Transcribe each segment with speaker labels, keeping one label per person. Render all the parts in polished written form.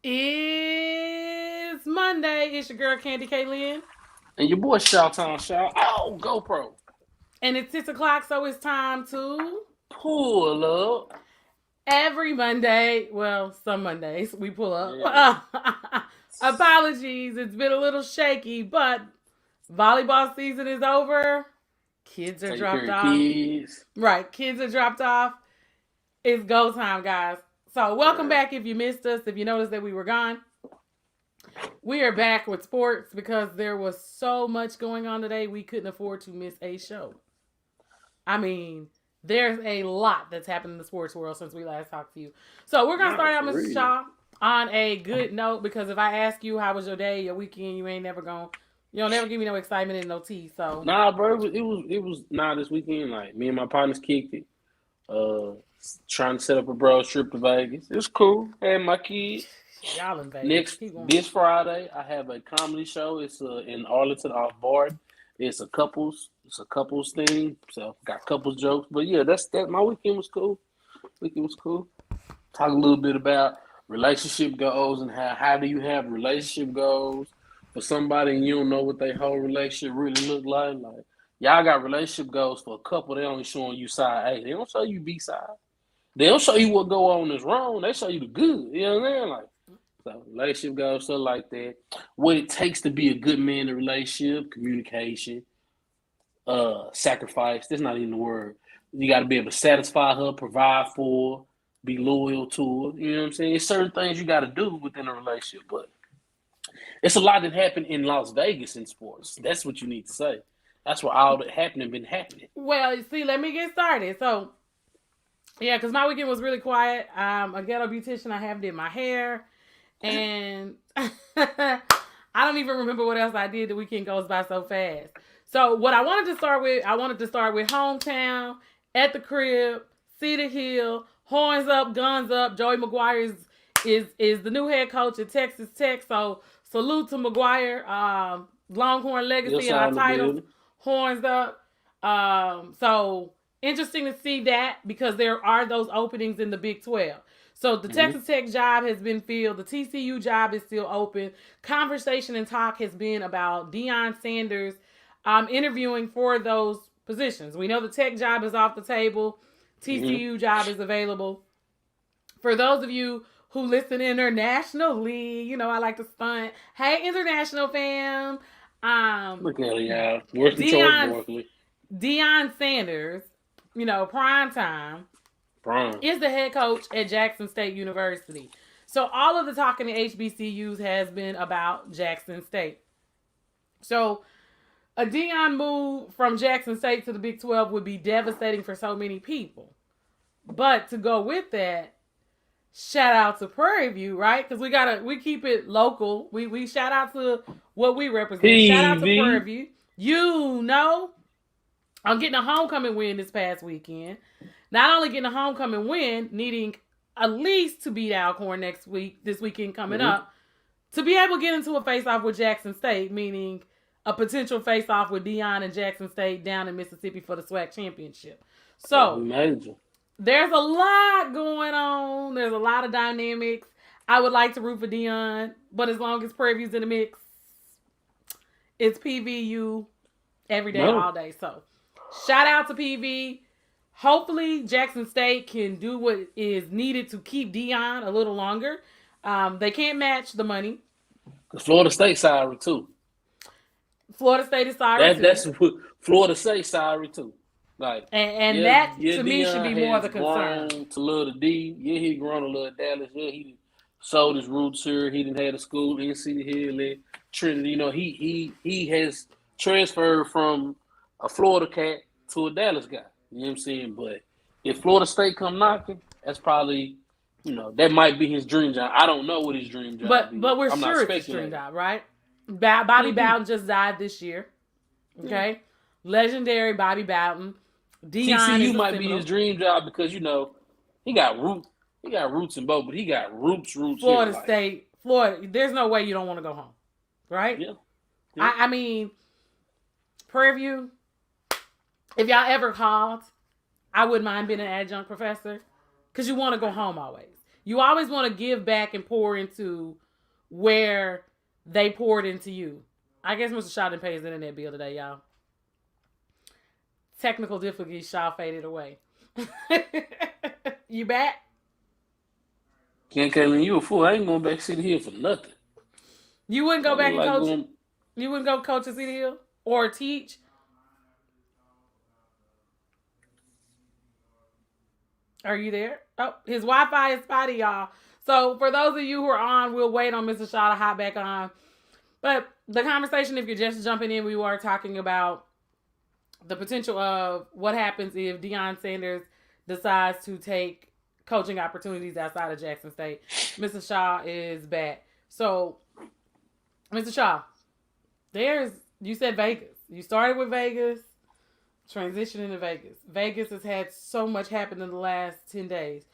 Speaker 1: It's Monday. It's your girl Candy Kaylin.
Speaker 2: And your boy Shout Town Shout. Oh, GoPro.
Speaker 1: And it's 6 o'clock, so it's time to
Speaker 2: Pull up.
Speaker 1: every Monday. Well, some Mondays we pull up.
Speaker 2: Yeah.
Speaker 1: Apologies, it's been a little shaky, but volleyball season is over. Kids are
Speaker 2: Take care
Speaker 1: dropped
Speaker 2: of
Speaker 1: off.
Speaker 2: kids.
Speaker 1: Right, kids are dropped off. It's go time, guys. So welcome
Speaker 2: Yeah.
Speaker 1: back if you missed us, if you noticed that we were gone. We are back with sports because there was so much going on today, we couldn't afford to miss a show. I mean, there's a lot that's happened in the sports world since we last talked to you. So we're going to
Speaker 2: Nah,
Speaker 1: start out,
Speaker 2: for
Speaker 1: Mr.
Speaker 2: real.
Speaker 1: Shaw, on a good note because if I ask you how was your day, your weekend, you don't never give me no excitement and no tea. So,
Speaker 2: Nah, bro. It was this weekend. Like me and my partners kicked it. Trying to set up a bro trip to Vegas. It was cool. Had my kid.
Speaker 1: y'all in Vegas.
Speaker 2: Next
Speaker 1: Keep going.
Speaker 2: this Friday, I have a comedy show. It's in Arlington off Board. It's a couples thing. So got couples jokes. But yeah, that. My weekend was cool. Weekend was cool. Talk a little bit about relationship goals and how do you have relationship goals for somebody and you don't know what their whole relationship really look like. Like y'all got relationship goals for a couple. They only showing you side A. They don't show you B side. They don't show you what go on is wrong. They show you the good. You know what I'm saying? Like so relationship goals, stuff like that. What it takes to be a good man in a relationship, communication, sacrifice. That's not even the word. You got to be able to satisfy her, provide for her, be loyal to her. You know what I'm saying? It's certain things you got to do within a relationship, but it's a lot that happened in Las Vegas in sports. That's what you need to say. That's where all that happening been happening.
Speaker 1: Well, see, let me get started. So, yeah, because my weekend was really quiet. A ghetto beautician, I have did my hair. And I don't even remember what else I did. The weekend goes by so fast. So what I wanted to start with hometown, at the crib, Cedar Hill, horns up, guns up. Joey McGuire is the new head coach at Texas Tech. So salute to McGuire, Longhorn legacy
Speaker 2: Yes,
Speaker 1: and our
Speaker 2: all in the
Speaker 1: titles,
Speaker 2: building.
Speaker 1: horns up. So interesting to see that because there are those openings in the Big 12. So the
Speaker 2: Mm-hmm.
Speaker 1: Texas Tech job has been filled. The TCU job is still open. Conversation and talk has been about Deion Sanders interviewing for those positions. We know the Tech job is off the table.
Speaker 2: Mm-hmm.
Speaker 1: TCU job is available. For those of you who listen internationally, I like to stunt. Hey, international fam. Um,
Speaker 2: Look at it, y'all. Worse than Charles
Speaker 1: Deion
Speaker 2: Barkley.
Speaker 1: Deion Sanders, prime time
Speaker 2: Prime.
Speaker 1: is the head coach at Jackson State University. So all of the talking in HBCUs has been about Jackson State. So a Deion move from Jackson State to the Big 12 would be devastating for so many people. But to go with that, shout out to Prairie View, right? Because we keep it local. We shout out to what we represent. Shout out to Prairie
Speaker 2: PV.
Speaker 1: View. I'm getting a homecoming win this past weekend. Not only getting a homecoming win, needing at least to beat Alcorn this weekend coming
Speaker 2: Mm-hmm.
Speaker 1: up, to be able to get into a face-off with Jackson State, meaning a potential face-off with Deion and Jackson State down in Mississippi for the SWAC championship.
Speaker 2: Oh,
Speaker 1: So
Speaker 2: major.
Speaker 1: there's a lot going on. There's a lot of dynamics. I would like to root for Deion, but as long as Prairie View's in the mix, it's PVU every day,
Speaker 2: No.
Speaker 1: all day. So shout out to PV. Hopefully, Jackson State can do what is needed to keep Deion a little longer. They can't match the money.
Speaker 2: Because Florida State sorry too.
Speaker 1: Florida State is sorry
Speaker 2: That
Speaker 1: too,
Speaker 2: that's what Florida State sorry too. Like,
Speaker 1: and
Speaker 2: yeah,
Speaker 1: that
Speaker 2: yeah,
Speaker 1: to me should
Speaker 2: Dion
Speaker 1: be more
Speaker 2: has
Speaker 1: the concern.
Speaker 2: grown to love the D. Yeah, he grown to love Dallas. Yeah, he sold his roots here. He didn't have a school in City Hill at Trinity. He has transferred from a Florida cat to a Dallas guy. You know what I'm saying? But if Florida State come knocking, that's probably that might be his dream job. I don't know what his dream job
Speaker 1: But
Speaker 2: is.
Speaker 1: but we're
Speaker 2: I'm not
Speaker 1: sure it's a string
Speaker 2: speculating.
Speaker 1: job, right? Bobby
Speaker 2: Could be.
Speaker 1: Bowden just died this year.
Speaker 2: Yeah.
Speaker 1: Okay, legendary Bobby Bowden. Deion
Speaker 2: TCU
Speaker 1: is a
Speaker 2: might be his
Speaker 1: Seminole.
Speaker 2: dream job because he got root he got roots in both, but he got roots here.
Speaker 1: Florida
Speaker 2: Like
Speaker 1: State, Florida. There's no way you don't want to go home, right?
Speaker 2: yeah, yeah.
Speaker 1: I mean, Prairie View. If y'all ever called, I wouldn't mind being an adjunct professor because you want to go home always. You always want to give back and pour into where they poured into you. I guess Mr. Shaw didn't pay his internet bill today, y'all. Technical difficulties, Shaw faded away. You back?
Speaker 2: Can't Kaylin, you a fool. I ain't going back to City Hill for nothing.
Speaker 1: You wouldn't go back and
Speaker 2: like
Speaker 1: coach?
Speaker 2: going...
Speaker 1: You wouldn't go coach at City Hill? Or teach? Are you there? Oh, his Wi-Fi is spotty, y'all. So for those of you who are on, we'll wait on Mr. Shaw to hop back on. But the conversation, if you're just jumping in, we were talking about the potential of what happens if Deion Sanders decides to take coaching opportunities outside of Jackson State. Mr. Shaw is back. So, Mr. Shaw, you said Vegas. You started with Vegas, transitioning to Vegas. Vegas has had so much happen in the last 10 days.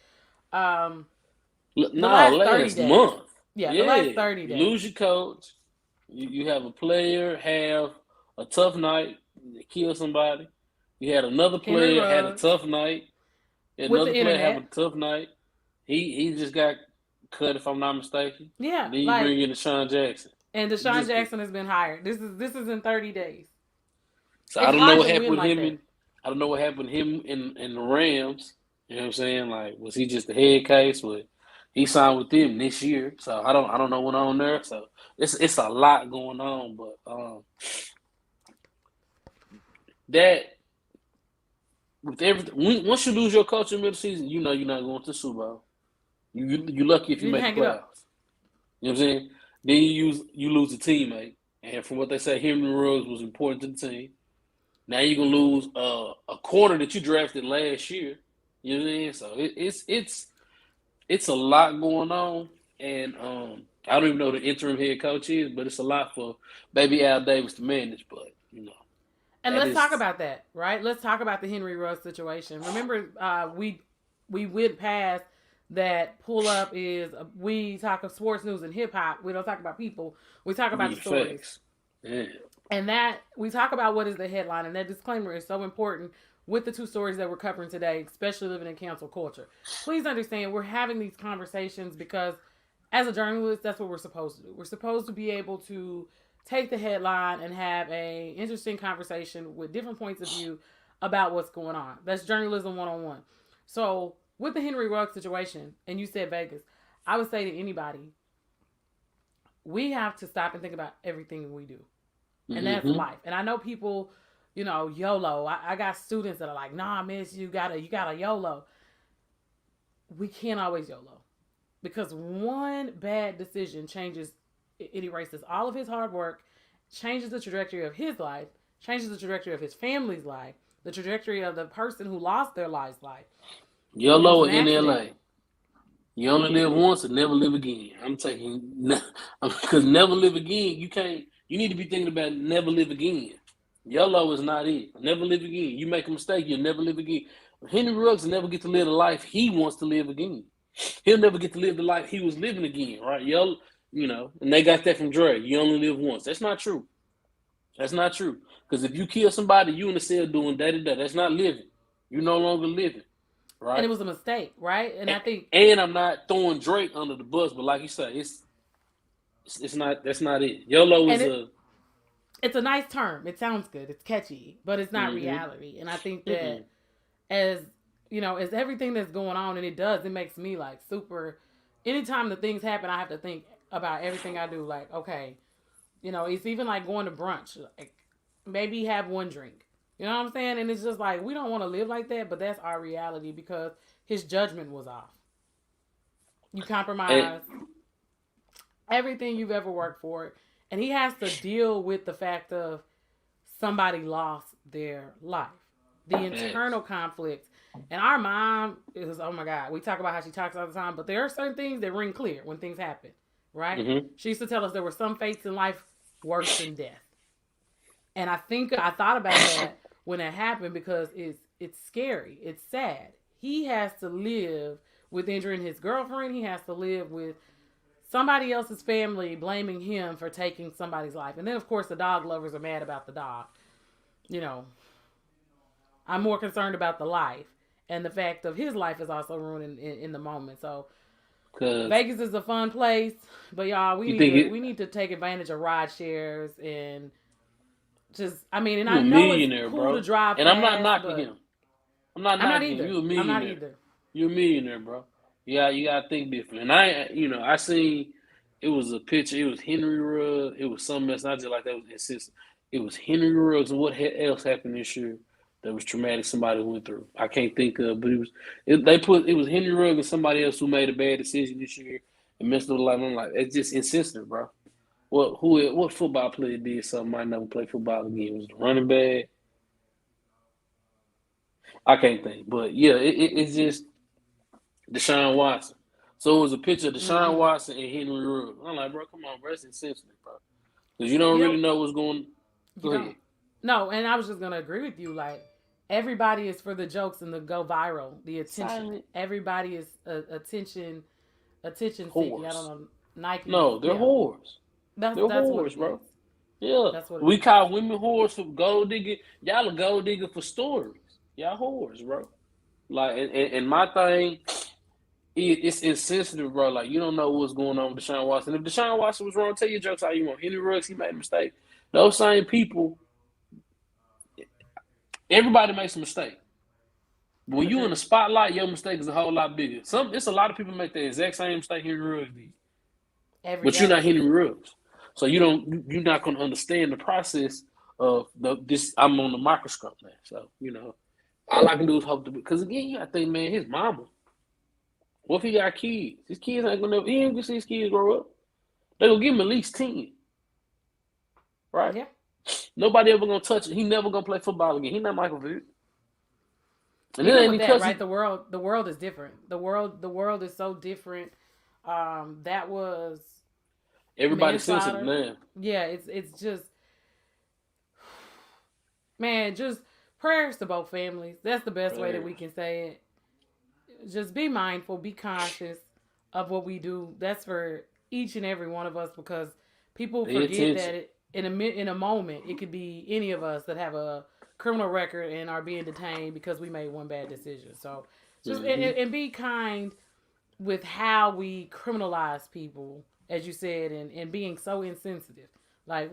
Speaker 2: last
Speaker 1: 30
Speaker 2: month.
Speaker 1: Days. Yeah, the last 30 days.
Speaker 2: You lose your coach. You have a player have a tough night, kill somebody. You had another player had a tough night. Another player have a tough night. He just got cut, if I'm not mistaken.
Speaker 1: Yeah.
Speaker 2: Then you bring in Deshaun Jackson.
Speaker 1: And Deshaun Jackson has been hired. This is in 30 days.
Speaker 2: So I don't know what happened with him. I don't know what happened with him in the Rams. You know what I'm saying? Like, was he just the head case? But he signed with them this year. So I don't know what on there. So it's a lot going on. But that with everything, once you lose your coach in the middle of the season, you know you're not going to the Super Bowl. You lucky if you make the playoffs. You know what I'm saying? Then you lose a teammate, and from what they say, Henry Ruggs was important to the team. Now you're gonna lose a corner that you drafted last year. You know what I mean? So it's a lot going on, and I don't even know who the interim head coach is, but it's a lot for baby Al Davis to manage. But you know,
Speaker 1: and let's talk about that, right? Let's talk about the Henry Ruggs situation. Remember, we went past that. Pull up is we talk of sports news and hip hop. We don't talk about people. We talk about the stories.
Speaker 2: Yeah.
Speaker 1: And that we talk about what is the headline, and that disclaimer is so important with the two stories that we're covering today, especially living in cancel culture. Please understand, we're having these conversations because as a journalist, that's what we're supposed to do. We're supposed to be able to take the headline and have a interesting conversation with different points of view about what's going on. That's journalism 101. So with the Henry Ruggs situation, and you said Vegas, I would say to anybody, we have to stop and think about everything we do. And that's life. And I know people, YOLO. I got students that are like, nah, miss, you gotta YOLO. We can't always YOLO. Because one bad decision it erases all of his hard work, changes the trajectory of his life, changes the trajectory of his family's life, the trajectory of the person who lost their life's life.
Speaker 2: YOLO in LA. You only live once and never live again. I'm taking, because never live again, you need to be thinking about never live again. YOLO is not it. Never live again. You make a mistake, you'll never live again. Henry Ruggs will never get to live the life he wants to live again. He'll never get to live the life he was living again, right? And they got that from Dre. You only live once. That's not true. That's not true. Because if you kill somebody, you in the cell doing da-da-da. That's not living. You're no longer living. Right.
Speaker 1: And it was a mistake, right? And I think,
Speaker 2: and I'm not throwing Drake under the bus, but like you said, it's not. That's not it. YOLO is
Speaker 1: it's a nice term. It sounds good. It's catchy, but it's not reality. And I think that as everything that's going on, and it makes me like super. Anytime the things happen, I have to think about everything I do. Like, okay, it's even like going to brunch. Like, maybe have one drink. You know what I'm saying? And it's just like, we don't want to live like that, but that's our reality because his judgment was off. You compromise everything you've ever worked for. And he has to deal with the fact of somebody lost their life. The internal conflicts. And our mom is, oh my God, we talk about how she talks all the time, but there are certain things that ring clear when things happen, right? Mm-hmm. She used to tell us there were some fates in life worse than death. And I thought about that when it happened because it's scary. It's sad. He has to live with injuring his girlfriend. He has to live with somebody else's family blaming him for taking somebody's life. And then, of course, the dog lovers are mad about the dog. I'm more concerned about the life. And the fact of his life is also ruined in the moment. So
Speaker 2: Cause
Speaker 1: Vegas is a fun place, but y'all,
Speaker 2: you think
Speaker 1: we need to take advantage of ride shares and just. I mean, and
Speaker 2: you
Speaker 1: I
Speaker 2: a
Speaker 1: know it's
Speaker 2: millionaire,
Speaker 1: cool to
Speaker 2: bro.
Speaker 1: drive
Speaker 2: And I'm not
Speaker 1: fast,
Speaker 2: knocking
Speaker 1: but
Speaker 2: him. I'm not
Speaker 1: I'm not
Speaker 2: knocking him.
Speaker 1: either.
Speaker 2: You a
Speaker 1: I'm not
Speaker 2: millionaire.
Speaker 1: either.
Speaker 2: You're a millionaire, bro. Yeah, you gotta think different. And I seen it was a picture. It was Henry Ruggs. It was something else. Not just like that was insistent. It was Henry Ruggs and what else happened this year that was traumatic. Somebody went through. I can't think of, but it was Henry Ruggs and somebody else who made a bad decision this year and messed up the life. I'm like, it's just insensitive, bro. What football player did something might never play football again? Was it the running back? I can't think, but yeah, it's just Deshaun Watson. So it was a picture of Deshaun
Speaker 1: Mm-hmm.
Speaker 2: Watson and Henry Ruggs. I'm like, bro, come on, bro, it's insensitive, bro, because you don't
Speaker 1: Yep.
Speaker 2: really know what's going.
Speaker 1: You
Speaker 2: Go
Speaker 1: don't.
Speaker 2: ahead.
Speaker 1: No, and I was just gonna agree with you. Like everybody is for the jokes and the go viral, the attention.
Speaker 2: Silent
Speaker 1: Everybody is attention seeking. I don't
Speaker 2: whores.
Speaker 1: know. Nike's,
Speaker 2: No, they're
Speaker 1: yeah.
Speaker 2: whores. They're
Speaker 1: That's what
Speaker 2: whores,
Speaker 1: it is.
Speaker 2: bro. Yeah,
Speaker 1: That's what it
Speaker 2: we
Speaker 1: is.
Speaker 2: call women whores for gold digger. Y'all a gold digger for stories. Y'all whores, bro. Like, and my thing, it's insensitive, bro. Like, you don't know what's going on with Deshaun Watson. If Deshaun Watson was wrong, tell your jokes how you want. Henry Ruggs, he made a mistake. Those same people, everybody makes a mistake. But when you in the
Speaker 1: Agreed.
Speaker 2: spotlight, your mistake is a whole lot bigger. It's a lot of people make the exact same mistake Henry Ruggs did,
Speaker 1: Every
Speaker 2: but you're not
Speaker 1: day.
Speaker 2: Henry Ruggs, so you're not going to understand the process of this. I'm on the microscope now, so all I can do is hope to. Because again, you got to think, man, his mama. What if he got kids? His kids ain't gonna. He ain't gonna see his kids grow up. They gonna give him at least 10, right?
Speaker 1: Yeah.
Speaker 2: Nobody ever gonna touch it. He never gonna play football again. He not Michael Vick. And it
Speaker 1: Even
Speaker 2: ain't
Speaker 1: with that,
Speaker 2: because
Speaker 1: right? The world is different. The world is so different. That was
Speaker 2: everybody's sensitive
Speaker 1: manslaughter.
Speaker 2: now.
Speaker 1: Yeah, it's just man, just prayers to both families. That's the best way that we
Speaker 2: Prayers.
Speaker 1: can say it. Just be mindful, be conscious of what we do. That's for each and every one of us because people
Speaker 2: Pay
Speaker 1: forget
Speaker 2: attention.
Speaker 1: that in a moment it could be any of us that have a criminal record and are being detained because we made one bad decision. So just
Speaker 2: Mm-hmm.
Speaker 1: and be kind with how we criminalize people, as you said, and being so insensitive. Like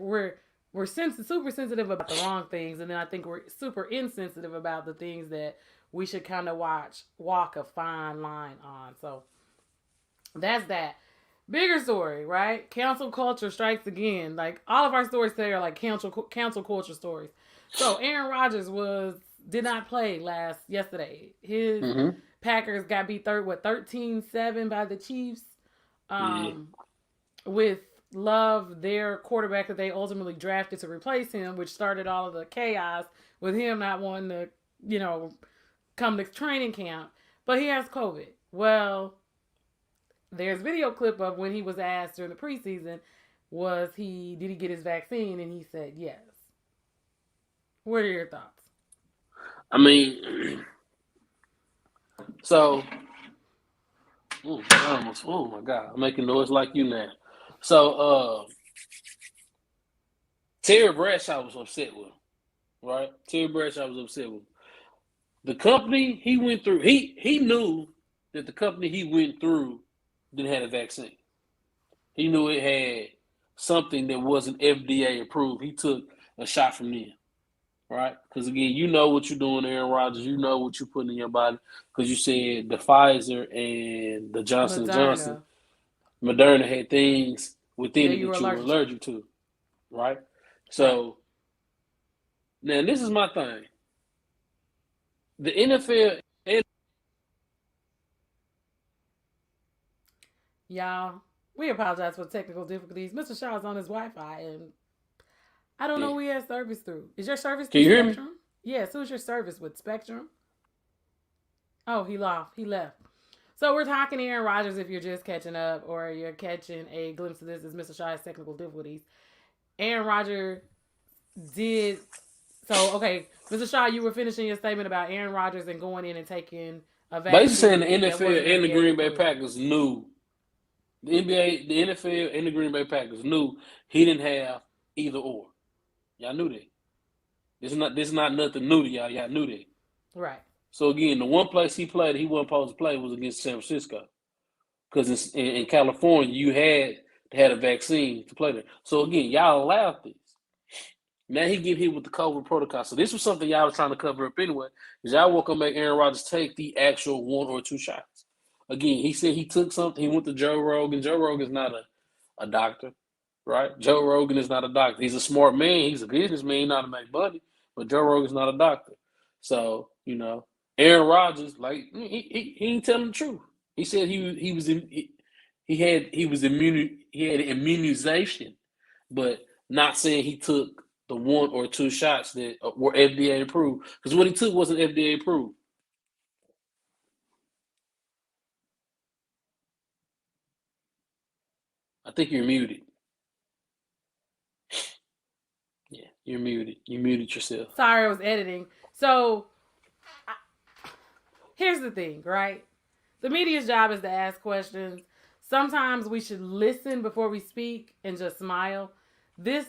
Speaker 1: super sensitive about the wrong things, and then I think we're super insensitive about the things that we should kind of walk a fine line on. So that's that. Bigger story, right? Cancel culture strikes again. Like all of our stories today are like cancel culture stories. So Aaron Rodgers did not play yesterday. His
Speaker 2: Mm-hmm.
Speaker 1: Packers got beat 13-7 by the Chiefs.
Speaker 2: Yeah.
Speaker 1: Um, with Love, their quarterback that they ultimately drafted to replace him, which started all of the chaos with him not wanting to, come to training camp. But he has COVID. Well, there's video clip of when he was asked during the preseason, did he get his vaccine? And he said yes. What are your thoughts?
Speaker 2: I mean, so, oh my God, I'm making noise like you now. So, Terry Bradshaw was upset with him, right? Terry Bradshaw was upset with him. The company he went through, he knew that the company he went through didn't have a vaccine. He knew it had something that wasn't FDA approved. He took a shot from them, right? Because again, you know what you're doing, Aaron Rodgers. You know what you're putting in your body because you said the Pfizer and the Johnson and Johnson,
Speaker 1: Moderna.
Speaker 2: Moderna had things within
Speaker 1: Yeah,
Speaker 2: it
Speaker 1: you were
Speaker 2: that you were
Speaker 1: allergic to.
Speaker 2: allergic to, right?
Speaker 1: Right.
Speaker 2: So now this is my thing. The NFL.
Speaker 1: Y'all, we apologize for technical difficulties. Mr. Shaw's on his Wi-Fi, and I don't know
Speaker 2: Yeah.
Speaker 1: who he has service through. Is your service
Speaker 2: Can
Speaker 1: through
Speaker 2: you hear me?
Speaker 1: Spectrum? Yes. Who's your service with Spectrum? Oh, he left. He left. So we're talking Aaron Rodgers. If you're just catching up or you're catching a glimpse of this, as Mr. Shaw has technical difficulties. Aaron Rodgers did so. Okay, Mr. Shaw, you were finishing your statement about Aaron Rodgers and going in and taking a
Speaker 2: Basically saying the
Speaker 1: vaccine that
Speaker 2: NFL
Speaker 1: wasn't
Speaker 2: and the
Speaker 1: FDA
Speaker 2: Green Bay
Speaker 1: approved.
Speaker 2: Packers knew the NBA, the NFL, and the Green Bay Packers knew he didn't have either or. Y'all knew that. This is not nothing new to y'all. Y'all knew that.
Speaker 1: Right.
Speaker 2: So again, the one place he played he wasn't supposed to play was against San Francisco. because it's in California. You had a vaccine to play there. So again, y'all allowed this. Now he get hit with the COVID protocol. So this was something y'all was trying to cover up anyway, because y'all were gonna make Aaron Rodgers take the actual 1 or 2 shots. Again, he said he took something. He went to Joe Rogan. Joe Rogan's not a doctor, right? Joe Rogan is not a doctor. He's a smart man. He's a businessman. He know how to make money, but Joe Rogan's not a doctor. So Aaron Rodgers, like he ain't telling the truth. He said he was in, he had immunization, but not saying he took the 1 or 2 shots that were FDA approved, because what he took wasn't FDA approved. I think you're muted. Yeah, you're muted. You muted yourself.
Speaker 1: Sorry, I was editing. So, here's the thing, right? The media's job is to ask questions. Sometimes we should listen before we speak and just smile. This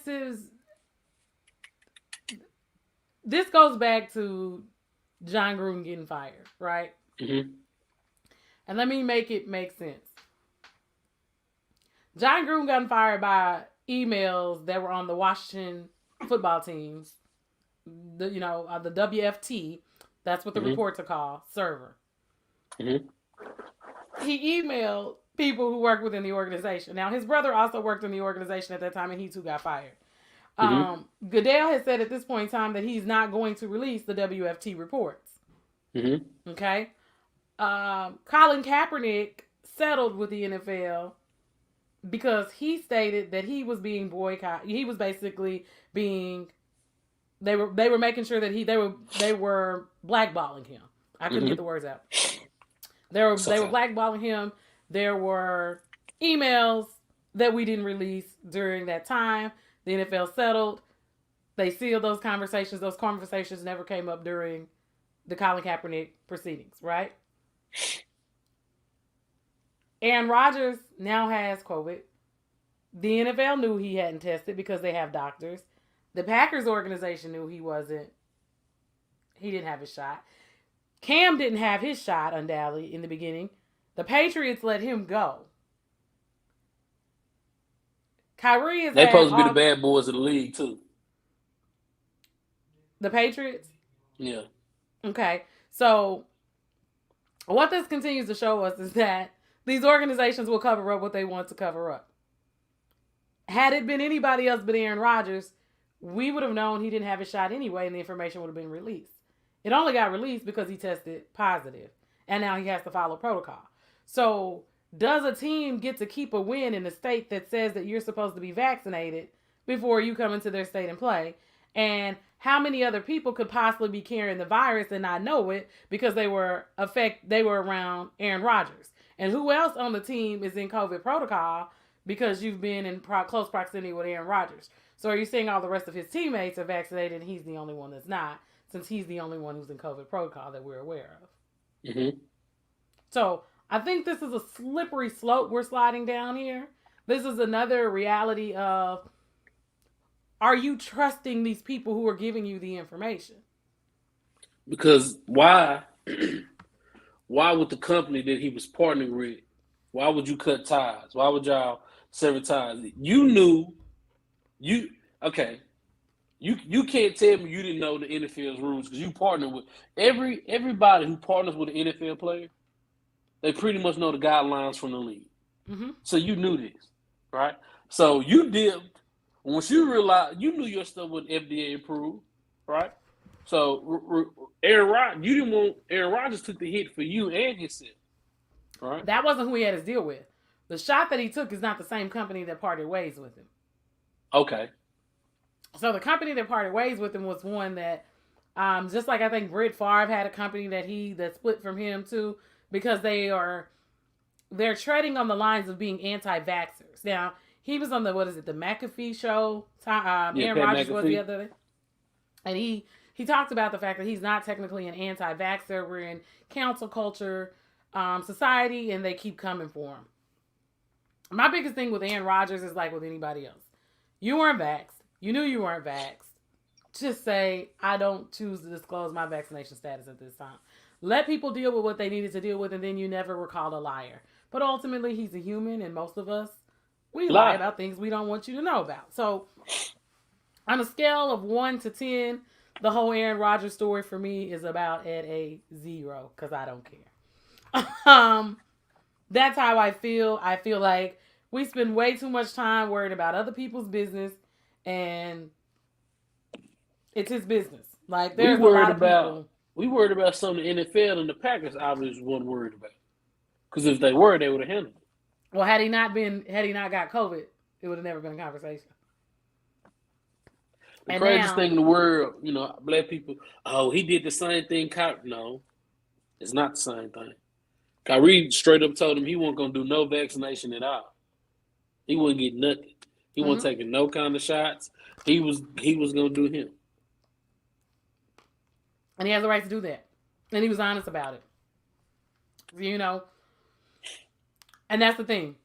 Speaker 1: goes back to John Gruden getting fired, right?
Speaker 2: Mm-hmm.
Speaker 1: And let me make it make sense. John Gruden got fired by emails that were on the Washington football teams, the WFT. That's what the reports are called, server.
Speaker 2: Mm-hmm.
Speaker 1: He emailed people who work within the organization. Now, his brother also worked in the organization at that time, and he too got fired. Goodell has said at this point in time that he's not going to release the WFT reports.
Speaker 2: Mm-hmm.
Speaker 1: Okay. Colin Kaepernick settled with the NFL because he stated that he was being boycotted. He was basically being they were making sure that they were blackballing him. I couldn't get the words out. They were blackballing him. There were emails that we didn't release during that time. The NFL settled. They sealed those conversations. Those conversations never came up during the Colin Kaepernick proceedings, right? Aaron Rodgers now has COVID. The NFL knew he hadn't tested because they have doctors. The Packers organization knew he didn't have his shot. Cam didn't have his shot, undoubtedly, in the beginning. The Patriots let him go. Kyrie is.
Speaker 2: They supposed to be the bad boys of the league too.
Speaker 1: The Patriots?
Speaker 2: Yeah.
Speaker 1: Okay. So what this continues to show us is that these organizations will cover up what they want to cover up. Had it been anybody else but Aaron Rodgers, we would have known he didn't have his shot anyway, and the information would have been released. It only got released because he tested positive, and now he has to follow protocol. So does a team get to keep a win in a state that says that you're supposed to be vaccinated before you come into their state and play? And how many other people could possibly be carrying the virus and not know it because they were around Aaron Rodgers? And who else on the team is in COVID protocol because you've been in close proximity with Aaron Rodgers? So are you saying all the rest of his teammates are vaccinated and he's the only one that's not, since he's the only one who's in COVID protocol that we're aware of?
Speaker 2: Mm-hmm.
Speaker 1: So I think this is a slippery slope we're sliding down here. This is another reality of, are you trusting these people who are giving you the information?
Speaker 2: Because why would the company that he was partnering with, why would you cut ties? Why would y'all sever ties? You knew, you can't tell me you didn't know the NFL's rules, because you partner with everybody who partners with an NFL player. They pretty much know the guidelines from the league.
Speaker 1: Mm-hmm.
Speaker 2: So you knew this, right? So you dipped. Once you realized, you knew your stuff was FDA approved, right? So Aaron Rodgers took the hit for you and himself, right?
Speaker 1: That wasn't who he had his deal with. The shot that he took is not the same company that parted ways with him.
Speaker 2: Okay.
Speaker 1: So the company that parted ways with him was one that, just like I think Brett Favre had a company that split from him too, because they're treading on the lines of being anti-vaxxers. Now, he was on the McAfee show. Aaron Rodgers was the other day. And he talked about the fact that he's not technically an anti-vaxxer. We're in council culture society, and they keep coming for him. My biggest thing with Aaron Rodgers is like with anybody else. You weren't vaxxed. You knew you weren't vaxxed. Just say, I don't choose to disclose my vaccination status at this time. Let people deal with what they needed to deal with, and then you never were called a liar. But ultimately, he's a human, and most of us, we lie
Speaker 2: Lie.
Speaker 1: about things we don't want you to know about. So, on a scale of 1 to 10, the whole Aaron Rodgers story for me is about at a 0 because I don't care. That's how I feel. I feel like we spend way too much time worried about other people's business, and it's his business. Like
Speaker 2: We
Speaker 1: there's a
Speaker 2: worried
Speaker 1: lot of
Speaker 2: about
Speaker 1: people.
Speaker 2: we worried about something the NFL and the Packers obviously weren't worried about. Because if they were, they would have handled it.
Speaker 1: Well, had he not got COVID, it would have never been a conversation.
Speaker 2: The
Speaker 1: And
Speaker 2: craziest
Speaker 1: now,
Speaker 2: thing in the world, black people, oh, he did the same thing. No, it's not the same thing. Kyrie straight up told him he wasn't gonna do no vaccination at all. He wouldn't get nothing. He wasn't
Speaker 1: mhm.
Speaker 2: taking no kind of shots. He was gonna do him.
Speaker 1: And he has the right to do that, and he was honest about it. You know, and that's the thing.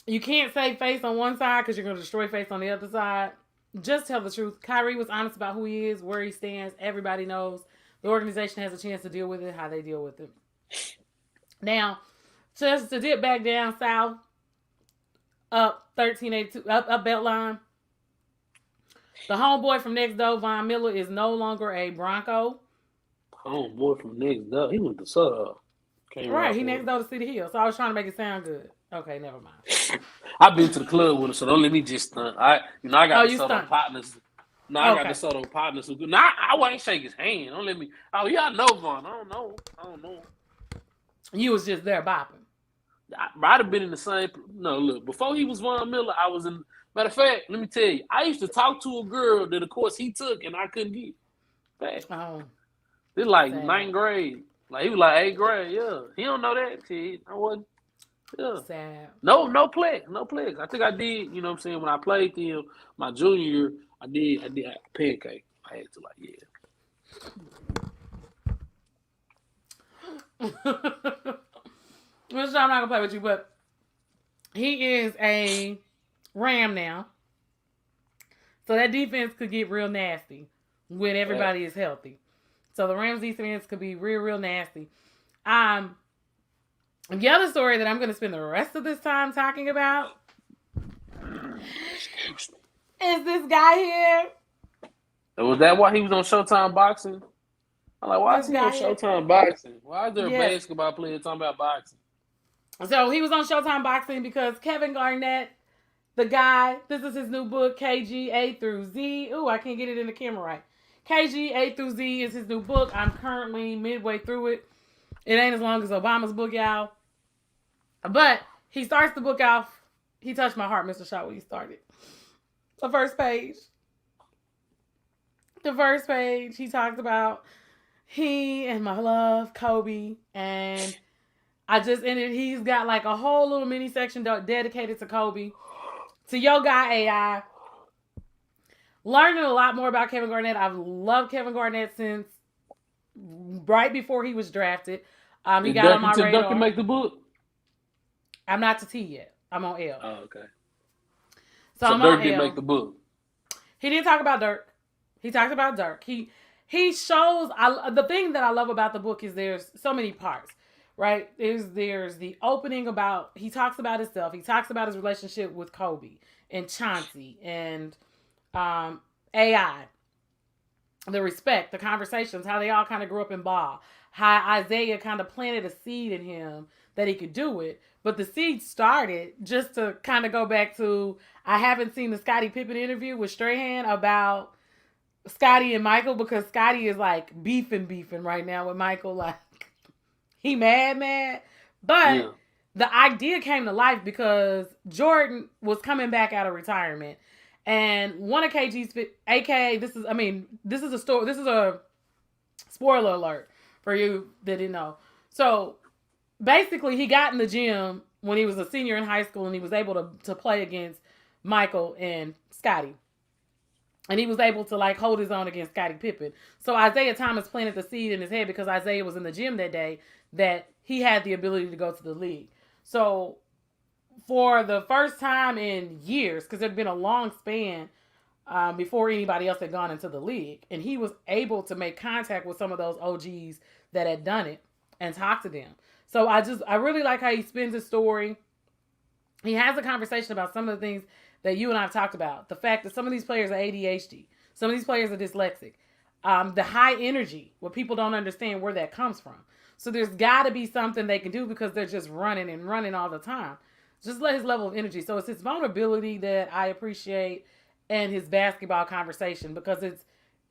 Speaker 1: You can't say face on one side because you're going to destroy face on the other side. Just tell the truth. Kyrie was honest about who he is, where he stands. Everybody knows. The organization has a chance to deal with it, how they deal with it. Now, just to dip back down south, up 1382, up Beltline, the homeboy from next door, Von Miller, is no longer a Bronco.
Speaker 2: Boy from next door, he went to Sutter. Came
Speaker 1: Right,
Speaker 2: right
Speaker 1: he
Speaker 2: for
Speaker 1: next
Speaker 2: it.
Speaker 1: door to City Hill. So I was trying to make it sound good. Okay, never mind.
Speaker 2: I've been to the club with him, so don't let me just stunt. I
Speaker 1: Oh,
Speaker 2: got the
Speaker 1: you
Speaker 2: Soto
Speaker 1: stunned.
Speaker 2: partners. No, I got the
Speaker 1: Okay.
Speaker 2: Soto partners who good. Now I won't shake his hand. Don't let me. Oh yeah, I know Vaughn. I don't know.
Speaker 1: You was just there bopping.
Speaker 2: I'd have been in the same. No, look. Before he was Von Miller, I was in. Matter of fact, let me tell you, I used to talk to a girl that, of course, he took, and I couldn't get. Fact.
Speaker 1: Oh,
Speaker 2: This like
Speaker 1: sad.
Speaker 2: ninth grade. Like he was like eighth grade. Yeah, he don't know that shit. I wasn't. Yeah.
Speaker 1: Sad.
Speaker 2: No plex, no plex. I think I did, you know what I'm saying, when I played them my junior year, I did pancake. I had to
Speaker 1: Which I'm not gonna play with you, but he is a Ram now. So that defense could get real nasty when
Speaker 2: yeah.
Speaker 1: everybody is healthy. So the Rams defense could be real, real nasty. Um, the other story that I'm gonna spend the rest of this time talking about
Speaker 2: Excuse me.
Speaker 1: is this guy here.
Speaker 2: And was that why he was on Showtime Boxing? I'm like, why is
Speaker 1: This
Speaker 2: he on
Speaker 1: guy here.
Speaker 2: Showtime Boxing? Why is there a
Speaker 1: Yes.
Speaker 2: basketball player talking about boxing?
Speaker 1: So he was on Showtime Boxing because Kevin Garnett, the guy, this is his new book, KG A through Z. Ooh, I can't get it in the camera right. KG A through Z is his new book. I'm currently midway through it. It ain't as long as Obama's book, y'all. But he starts the book off. He touched my heart, Mr. Shaw, when he started. The first page. The first page, he talks about he and my love, Kobe, and I just ended. He's got like a whole little mini section dedicated to Kobe, to your guy AI. Learning a lot more about Kevin Garnett. I've loved Kevin Garnett since right before he was drafted. He got on my
Speaker 2: Did Duncan
Speaker 1: radar.
Speaker 2: make the book?
Speaker 1: I'm not to T yet. I'm on L.
Speaker 2: Oh, okay.
Speaker 1: So
Speaker 2: So
Speaker 1: I'm on
Speaker 2: Dirk didn't make
Speaker 1: L.
Speaker 2: the book.
Speaker 1: He didn't talk about Dirk. He talked about Dirk. He shows. The thing that I love about the book is there's so many parts, right? There's the opening about, he talks about himself. He talks about his relationship with Kobe and Chauncey and AI, the respect, the conversations, how they all kind of grew up in ball, how Isaiah kind of planted a seed in him that he could do it. But the seed started, just to kind of go back to, I haven't seen the Scottie Pippen interview with Strahan about Scottie and Michael, because Scottie is like beefing right now with Michael. Like, he mad. But
Speaker 2: Yeah.
Speaker 1: the idea came to life because Jordan was coming back out of retirement. And one of KG's, aka, this is a story, this is a spoiler alert for you that didn't know. So basically, he got in the gym when he was a senior in high school, and he was able to play against Michael and Scottie. And he was able to like hold his own against Scottie Pippen. So Isaiah Thomas planted the seed in his head, because Isaiah was in the gym that day, that he had the ability to go to the league. So for the first time in years, because there'd been a long span before anybody else had gone into the league, and he was able to make contact with some of those OGs that had done it and talk to them. So I really like how he spins his story. He has a conversation about some of the things that you and I have talked about. The fact that some of these players are ADHD. Some of these players are dyslexic. The high energy, where people don't understand where that comes from. So there's got to be something they can do because they're just running and running all the time. Just let his level of energy. So it's his vulnerability that I appreciate and his basketball conversation because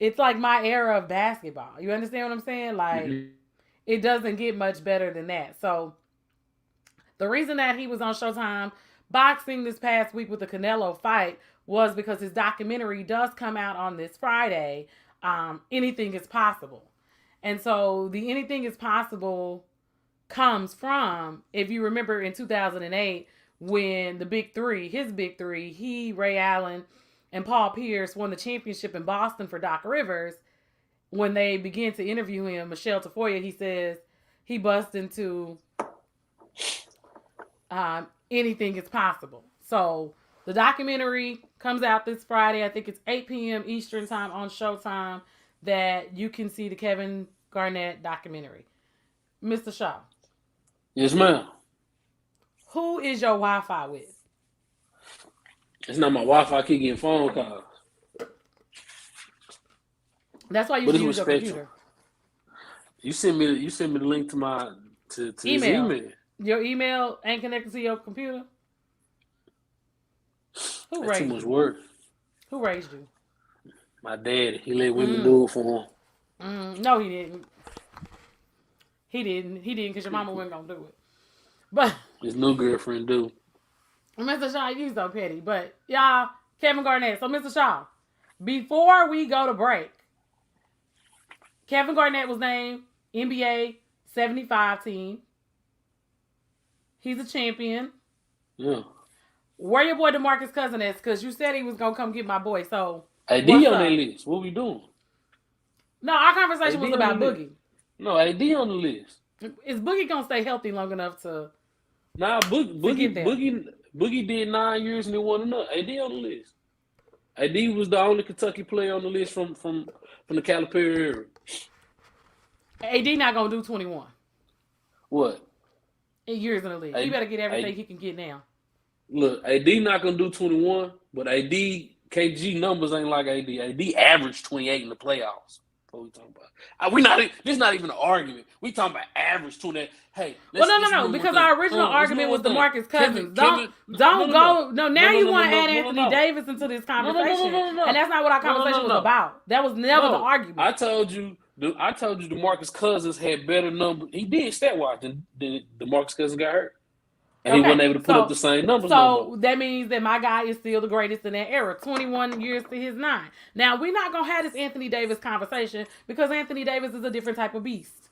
Speaker 1: it's like my era of basketball. You understand what I'm saying? Like, it doesn't get much better than that. So the reason that he was on Showtime boxing this past week with the Canelo fight was because his documentary does come out on this Friday. Anything is possible. And so the anything is possible comes from, if you remember in 2008, when the big three, his big three, he, Ray Allen, and Paul Pierce won the championship in Boston for Doc Rivers. When they begin to interview him, Michelle Tafoya, he says he busts into anything is possible. So the documentary comes out this Friday. I think it's 8 p.m. Eastern time on Showtime that you can see the Kevin Garnett documentary. Mr. Shaw.
Speaker 2: Yes, ma'am.
Speaker 1: Who is your Wi-Fi with?
Speaker 2: It's not my Wi-Fi. I keep getting phone calls.
Speaker 1: That's why you should use your computer.
Speaker 2: You send me the link to my to
Speaker 1: email.
Speaker 2: His email.
Speaker 1: Your email ain't connected to your computer? Who
Speaker 2: That's
Speaker 1: raised
Speaker 2: too much
Speaker 1: you?
Speaker 2: work.
Speaker 1: Who raised you?
Speaker 2: My dad. He let women do it for
Speaker 1: him. No, he didn't. He didn't because your mama wasn't going to do it. But
Speaker 2: his new girlfriend do.
Speaker 1: Mr. Shaw, you so petty. But y'all, Kevin Garnett. So Mr. Shaw, before we go to break, Kevin Garnett was named NBA 75 team. He's a champion.
Speaker 2: Yeah.
Speaker 1: Where your boy DeMarcus Cousins is? Because you said he was going to come get my boy. So
Speaker 2: AD on that list. What we doing?
Speaker 1: No, our conversation
Speaker 2: AD
Speaker 1: was about Boogie.
Speaker 2: No, AD on the list.
Speaker 1: Is Boogie going to stay healthy long enough to...
Speaker 2: Nah, Boogie did 9 years and he won enough. AD on the list. AD was the only Kentucky player on the list from the Calipari era.
Speaker 1: AD not going to do 21.
Speaker 2: What?
Speaker 1: Years in the league. He better get everything he can get now.
Speaker 2: Look, AD not going to do 21, but AD, KG numbers ain't like AD. AD averaged 28 in the playoffs. What we talking about? This is not even an argument. We talking about average 28. Hey,
Speaker 1: no. Because our original argument was DeMarcus Cousins. Now you want to add Anthony Davis into this conversation, and that's not what our conversation was about. That was never the argument.
Speaker 2: I told you DeMarcus Cousins had better numbers. He did stat-wise than DeMarcus Cousins got hurt. And he wasn't able to put up the same numbers.
Speaker 1: So that means that my guy is still the greatest in that era. 21 years to his 9. Now, we're not going to have this Anthony Davis conversation because Anthony Davis is a different type of beast.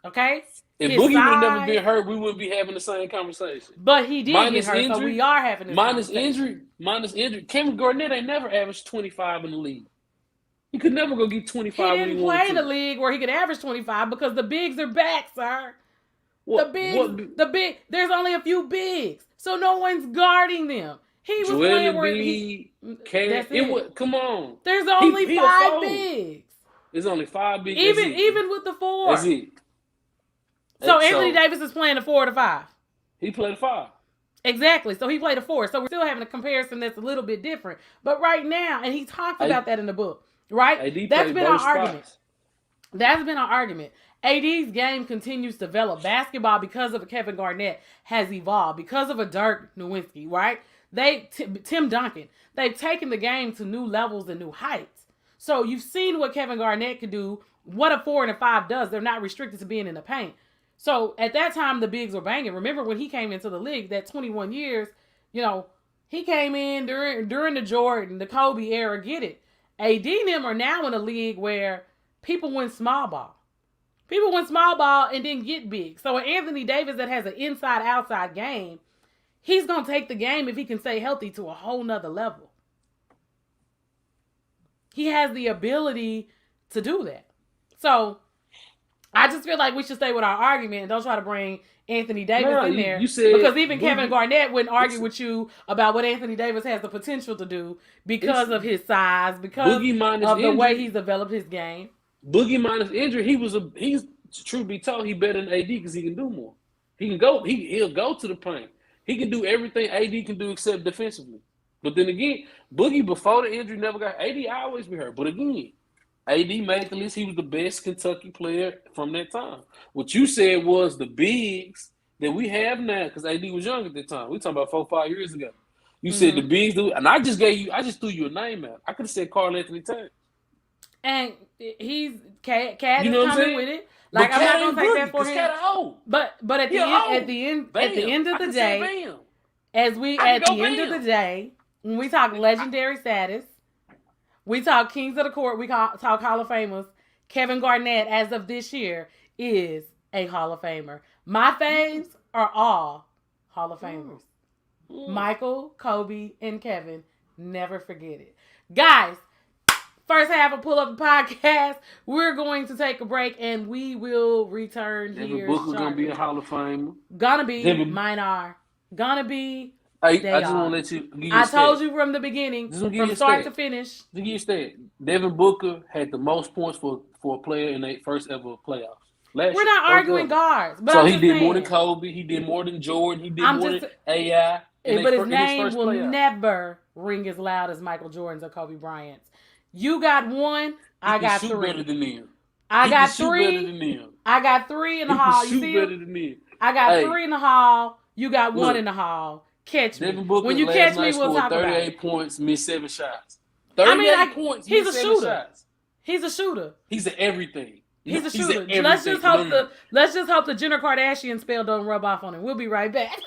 Speaker 1: Okay?
Speaker 2: If Boogie would have never been hurt, we wouldn't be having the same conversation.
Speaker 1: But he did get hurt, so we are having this conversation.
Speaker 2: Minus injury. Kevin Garnett ain't never averaged 25 in the league. He could never go get 25
Speaker 1: He didn't play in the league where he could average 25 because the bigs are back, sir. There's only a few bigs, so no one's guarding them. He was playing where he.
Speaker 2: Come on.
Speaker 1: There's only 5 bigs.
Speaker 2: There's only 5 bigs.
Speaker 1: Even with the 4.
Speaker 2: That's it.
Speaker 1: So Anthony Davis is playing a 4 to 5.
Speaker 2: He played a 5.
Speaker 1: Exactly. So he played a 4. So we're still having a comparison that's a little bit different. But right now, and he talks about that in the book, right? That's been our argument. That's been our argument. AD's game continues to develop. Basketball, because of Kevin Garnett, has evolved. Because of a Dirk Nowitzki, right? Tim Duncan. They've taken the game to new levels and new heights. So you've seen what Kevin Garnett could do, what a 4 and a 5 does. They're not restricted to being in the paint. So at that time, the bigs were banging. Remember when he came into the league, that 21 years, he came in during the Jordan, the Kobe era, get it. AD and them are now in a league where people win small ball. People win small ball and then get big. So Anthony Davis that has an inside-outside game, he's going to take the game if he can stay healthy to a whole nother level. He has the ability to do that. So I just feel like we should stay with our argument and don't try to bring Anthony Davis in there. Because even Kevin Garnett wouldn't argue with you about what Anthony Davis has the potential to do because of his size, because of the way he's developed his game.
Speaker 2: Boogie minus injury, he's truth be told, he better than AD because he can do more. He can go. He'll go to the paint. He can do everything AD can do except defensively. But then again, Boogie before the injury never got AD. Always be hurt. But again, AD made the list. He was the best Kentucky player from that time. What you said was the bigs that we have now, because AD was young at that time. We talking about 4 or 5 years ago. You said the bigs do, and I just threw you a name out. I could have said Karl Anthony Towns.
Speaker 1: And he's Cat
Speaker 2: You know
Speaker 1: is
Speaker 2: what I'm
Speaker 1: coming
Speaker 2: saying?
Speaker 1: with it. Like, I'm not gonna take that for him.
Speaker 2: Cat old.
Speaker 1: But at the end of the day, at the end of the day, when we talk legendary status, we talk kings of the court, we talk Hall of Famers. Kevin Garnett, as of this year, is a Hall of Famer. My faves are all Hall of Famers. Michael, Kobe, and Kevin. Never forget it. Guys, first half of Pull Up the Podcast, we're going to take a break and we will return here.
Speaker 2: Booker's going to be a Hall of Famer.
Speaker 1: Gonna be. Mine are. Gonna be.
Speaker 2: I just want to let you.
Speaker 1: I told you from the beginning, from start to finish.
Speaker 2: To give you a stat, Devin Booker had the most points for a player in their first ever playoffs.
Speaker 1: We're not arguing guards. But
Speaker 2: so he did more than Kobe. He did more than Jordan. He did more than AI.
Speaker 1: But his name will never ring as loud as Michael Jordan's or Kobe Bryant's. You got one. I got three.
Speaker 2: Better than them.
Speaker 1: I got three. I got three in the hall. You see
Speaker 2: better than me.
Speaker 1: I got three in the hall. You got one in the hall. Catch me. When you catch me, we'll talk about it.
Speaker 2: 38 points, missed 7 shots. 38 points.
Speaker 1: He's a shooter.
Speaker 2: Shots.
Speaker 1: He's a shooter.
Speaker 2: He's an everything.
Speaker 1: He's a shooter. Let's just hope the Jenner Kardashian spell don't rub off on him. We'll be right back.